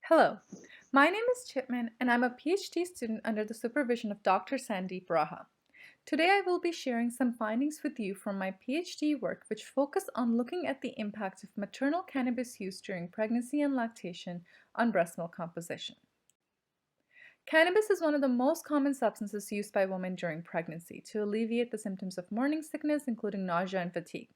Hello, my name is Chitman and I'm a PhD student under the supervision of Dr. Sandeep Raha. Today I will be sharing some findings with you from my PhD work which focus on looking at the impact of maternal cannabis use during pregnancy and lactation on breast milk composition. Cannabis is one of the most common substances used by women during pregnancy to alleviate the symptoms of morning sickness, including nausea and fatigue.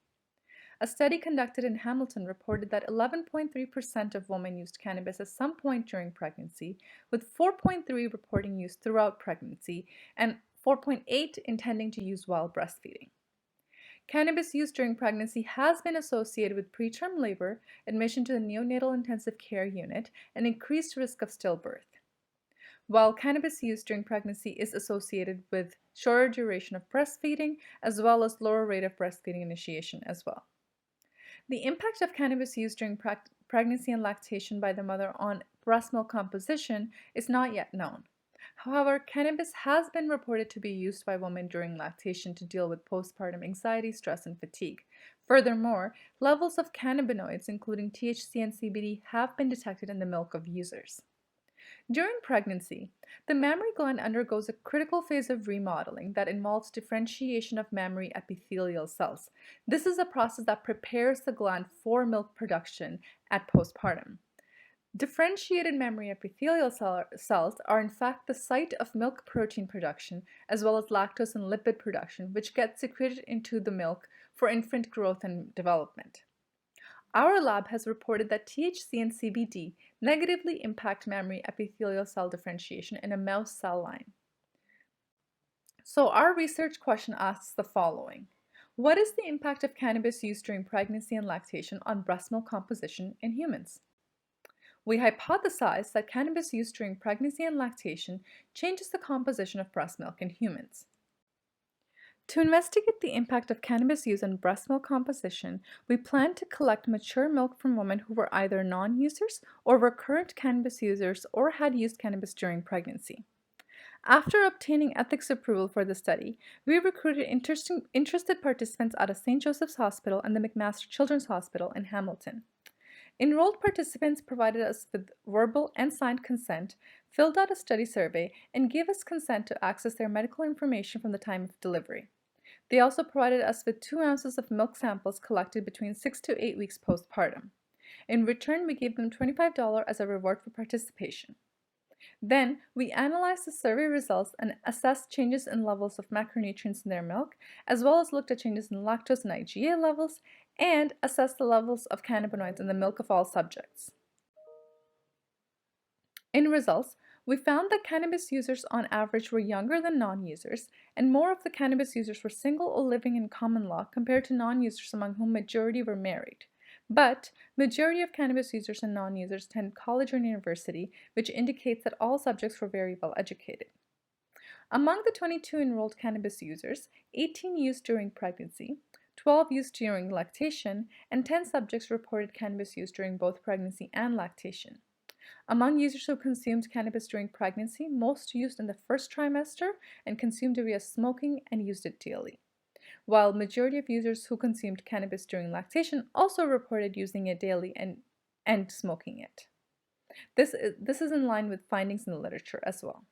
A study conducted in Hamilton reported that 11.3% of women used cannabis at some point during pregnancy, with 4.3 reporting use throughout pregnancy and 4.8 intending to use while breastfeeding. Cannabis use during pregnancy has been associated with preterm labor, admission to the neonatal intensive care unit, and increased risk of stillbirth. While cannabis use during pregnancy is associated with shorter duration of breastfeeding as well as lower rate of breastfeeding initiation as well. The impact of cannabis use during pregnancy and lactation by the mother on breast milk composition is not yet known. However, cannabis has been reported to be used by women during lactation to deal with postpartum anxiety, stress, and fatigue. Furthermore, levels of cannabinoids, including THC and CBD, have been detected in the milk of users. During pregnancy, the mammary gland undergoes a critical phase of remodeling that involves differentiation of mammary epithelial cells. This is a process that prepares the gland for milk production at postpartum. Differentiated mammary epithelial cells are in fact the site of milk protein production as well as lactose and lipid production, which gets secreted into the milk for infant growth and development. Our lab has reported that THC and CBD negatively impact mammary epithelial cell differentiation in a mouse cell line. So our research question asks the following. What is the impact of cannabis use during pregnancy and lactation on breast milk composition in humans? We hypothesize that cannabis use during pregnancy and lactation changes the composition of breast milk in humans. To investigate the impact of cannabis use on breast milk composition, we plan to collect mature milk from women who were either non-users or were current cannabis users or had used cannabis during pregnancy. After obtaining ethics approval for the study, we recruited interested participants out of St. Joseph's Hospital and the McMaster Children's Hospital in Hamilton. Enrolled participants provided us with verbal and signed consent, filled out a study survey, and gave us consent to access their medical information from the time of delivery. They also provided us with 2 ounces of milk samples collected between 6 to 8 weeks postpartum. In return, we gave them $25 as a reward for participation. Then, we analyzed the survey results and assessed changes in levels of macronutrients in their milk, as well as looked at changes in lactose and IgA levels, and assessed the levels of cannabinoids in the milk of all subjects. In results, we found that cannabis users on average were younger than non-users, and more of the cannabis users were single or living in common law compared to non-users among whom majority were married. But majority of cannabis users and non-users attend college or university, which indicates that all subjects were very well educated. Among the 22 enrolled cannabis users, 18 used during pregnancy, 12 used during lactation, and 10 subjects reported cannabis use during both pregnancy and lactation. Among users who consumed cannabis during pregnancy, most used in the first trimester and consumed it via smoking and used it daily, while majority of users who consumed cannabis during lactation also reported using it daily and smoking it. This is in line with findings in the literature as well.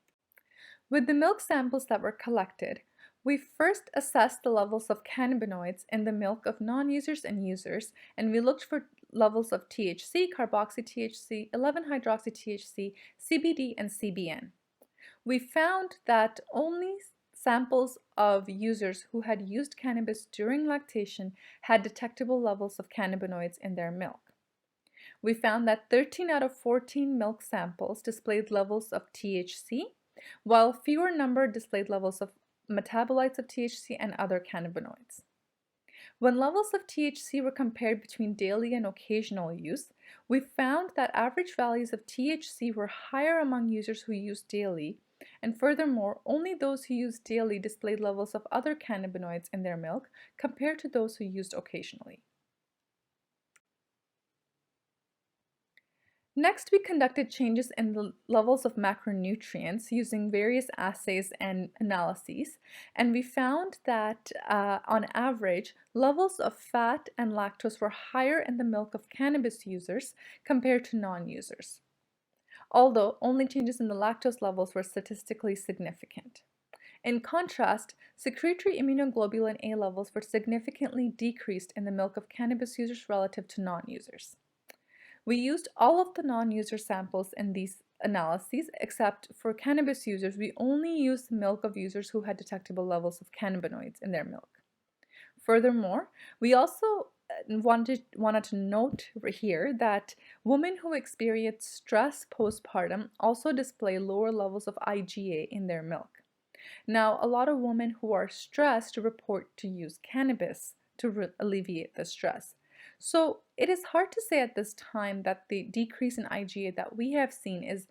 With the milk samples that were collected, we first assessed the levels of cannabinoids in the milk of non-users and users, and we looked for levels of THC, carboxy-THC, 11-hydroxy-THC, CBD, and CBN. We found that only samples of users who had used cannabis during lactation had detectable levels of cannabinoids in their milk. We found that 13 out of 14 milk samples displayed levels of THC, while fewer number displayed levels of metabolites of THC and other cannabinoids. When levels of THC were compared between daily and occasional use, we found that average values of THC were higher among users who used daily, and furthermore, only those who used daily displayed levels of other cannabinoids in their milk compared to those who used occasionally. Next, we conducted changes in the levels of macronutrients using various assays and analyses, and we found that on average, levels of fat and lactose were higher in the milk of cannabis users compared to non-users. although only changes in the lactose levels were statistically significant. In contrast, secretory immunoglobulin A levels were significantly decreased in the milk of cannabis users relative to non-users. We used all of the non-user samples in these analyses, except for cannabis users, we only used the milk of users who had detectable levels of cannabinoids in their milk. Furthermore, we also wanted to note here that women who experience stress postpartum also display lower levels of IgA in their milk. Now, a lot of women who are stressed report to use cannabis to alleviate the stress. So it is hard to say at this time that the decrease in IgA that we have seen is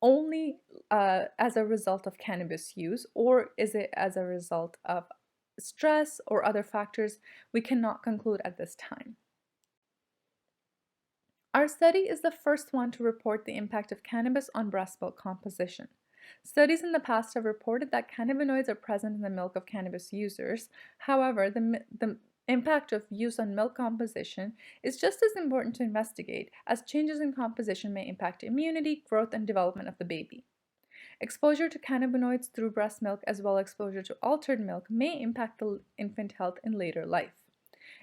only as a result of cannabis use, or is it as a result of stress or other factors. We cannot conclude at this time. Our study is the first one to report the impact of cannabis on breast milk composition. Studies in the past have reported that cannabinoids are present in the milk of cannabis users. However, the impact of use on milk composition is just as important to investigate, as changes in composition may impact immunity, growth, and development of the baby. Exposure to cannabinoids through breast milk as well as exposure to altered milk may impact the infant health in later life.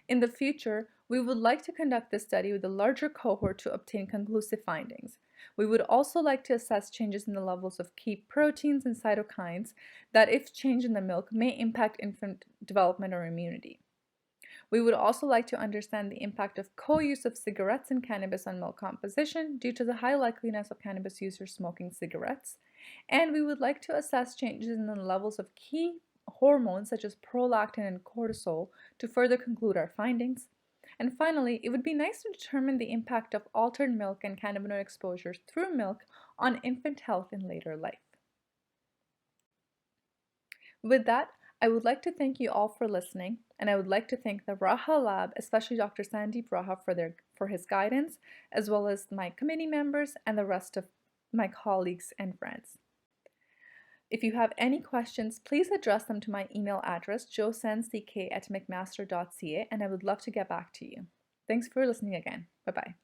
In the future, we would like to conduct this study with a larger cohort to obtain conclusive findings. We would also like to assess changes in the levels of key proteins and cytokines that, if changed in the milk, may impact infant development or immunity. We would also like to understand the impact of co-use of cigarettes and cannabis on milk composition due to the high likeliness of cannabis users smoking cigarettes. And we would like to assess changes in the levels of key hormones such as prolactin and cortisol to further conclude our findings. And finally, it would be nice to determine the impact of altered milk and cannabinoid exposures through milk on infant health in later life. With that, I would like to thank you all for listening, and I would like to thank the Raha Lab, especially Dr. Sandeep Raha for his guidance, as well as my committee members and the rest of my colleagues and friends. If you have any questions, please address them to my email address, josanck@mcmaster.ca, and I would love to get back to you. Thanks for listening again. Bye-bye.